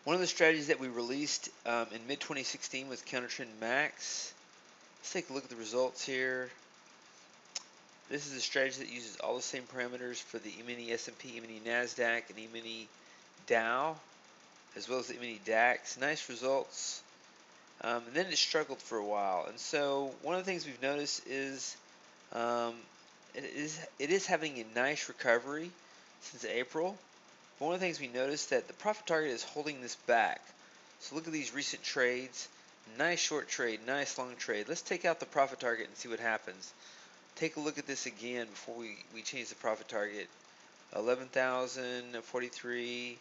One of the strategies that we released in mid-2016 was Counter Trend Max. Let's take a look at the results here. This is a strategy that uses all the same parameters for the E-mini S&P, E-mini NASDAQ, and E-mini Dow, as well as the E-mini DAX. Nice results. And then it struggled for a while. And so one of the things we've noticed is um, it is having a nice recovery since April. But one of the things we noticed that the profit target is holding this back. So look at these recent trades. Nice short trade, nice long trade. Let's take out the profit target and see what happens. Take a look at this again before we change the profit target. 11,043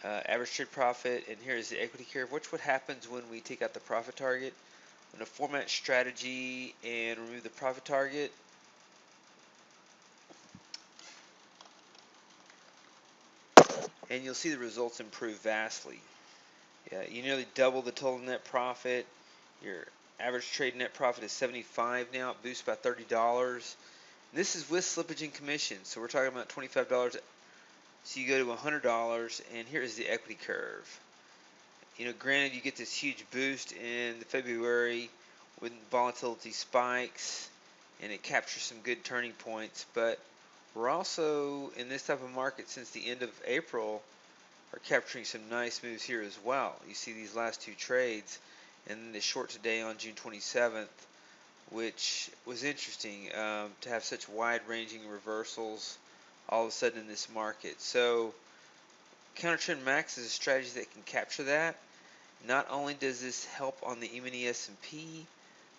average trade profit, and here is the equity curve. Watch what happens when we take out the profit target. I'm going to format strategy and remove the profit target. And you'll see the results improve vastly. Yeah, you nearly double the total net profit. Your average trade net profit is 75 now. It boosts by $30. This is with slippage and commission, so we're talking about $25. So you go to $100, and here is the equity curve. Granted, you get this huge boost in February when volatility spikes, and it captures some good turning points. But we're also in this type of market since the end of April are capturing some nice moves here as well. You see these last two trades, and then the short today on June 27th, which was interesting to have such wide-ranging reversals all of a sudden in this market. So Counter Trend Max is a strategy that can capture that. Not only does this help on the E-mini S&P,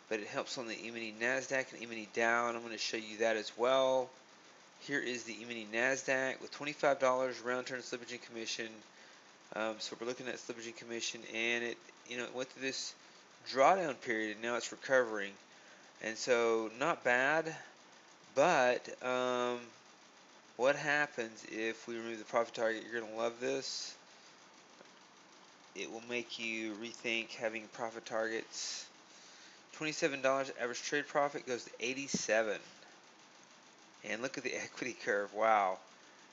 but it helps on the E-mini NASDAQ and E-mini Dow, and I'm going to show you that as well. Here is the E-mini NASDAQ with $25 round turn slippage and commission. So we're looking at slippage and commission, and it went through this drawdown period, and now it's recovering. And so not bad, but what happens if we remove the profit target? You're going to love this. It will make you rethink having profit targets. $27 average trade profit goes to 87. And look at the equity curve. Wow.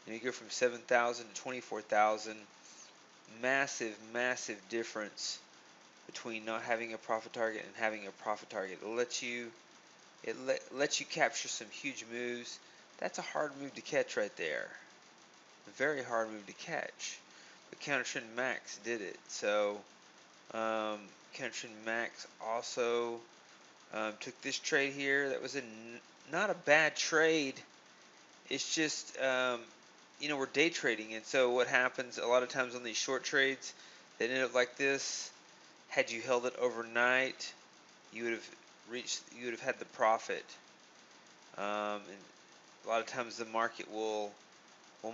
You go from 7,000 to 24,000. Massive, massive difference between not having a profit target and having a profit target. It lets you capture some huge moves. That's a hard move to catch right there. A very hard move to catch. But Counter Trend Max did it. So Counter Trend Max also took this trade here. That was not a bad trade. It's just we're day trading, and so what happens a lot of times on these short trades, they end up like this. Had you held it overnight, you would have had the profit. And a lot of times the market will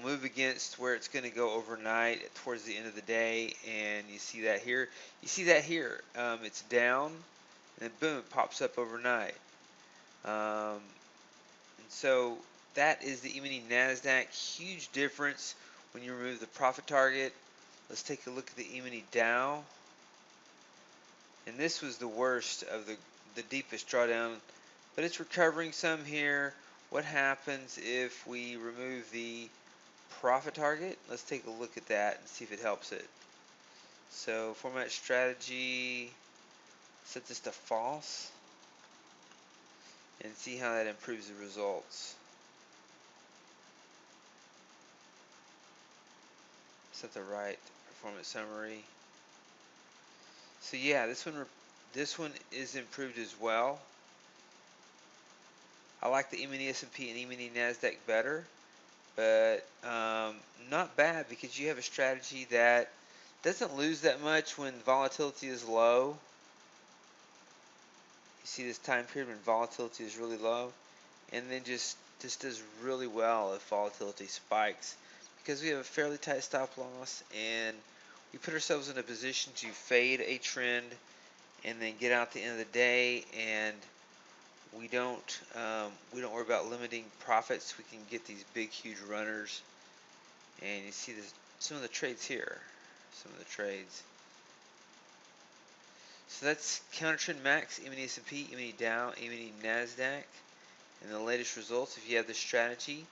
move against where it's going to go overnight towards the end of the day, and you see that here. You see that here. It's down, and then boom, it pops up overnight. And so that is the E-mini NASDAQ. Huge difference when you remove the profit target. Let's take a look at the E-mini Dow. And this was the worst of the deepest drawdown, but it's recovering some here. What happens if we remove the profit target? Let's take a look at that and see if it helps it. So format strategy, set this to false, and see how that improves the results. Set the right performance summary. So yeah, this one is improved as well. I like the E-mini S&P and E-mini NASDAQ better, but not bad because you have a strategy that doesn't lose that much when volatility is low. You see this time period when volatility is really low, and then just does really well if volatility spikes because we have a fairly tight stop loss, and we put ourselves in a position to fade a trend and then get out at the end of the day, and we don't worry about limiting profits. We can get these big huge runners, and you see some of the trades here, some of the trades. So that's Counter Trend Max, E-mini S&P, E-mini Dow, E-mini NASDAQ, and the latest results. If you have this strategy,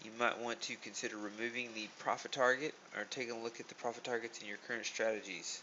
you might want to consider removing the profit target or taking a look at the profit targets in your current strategies.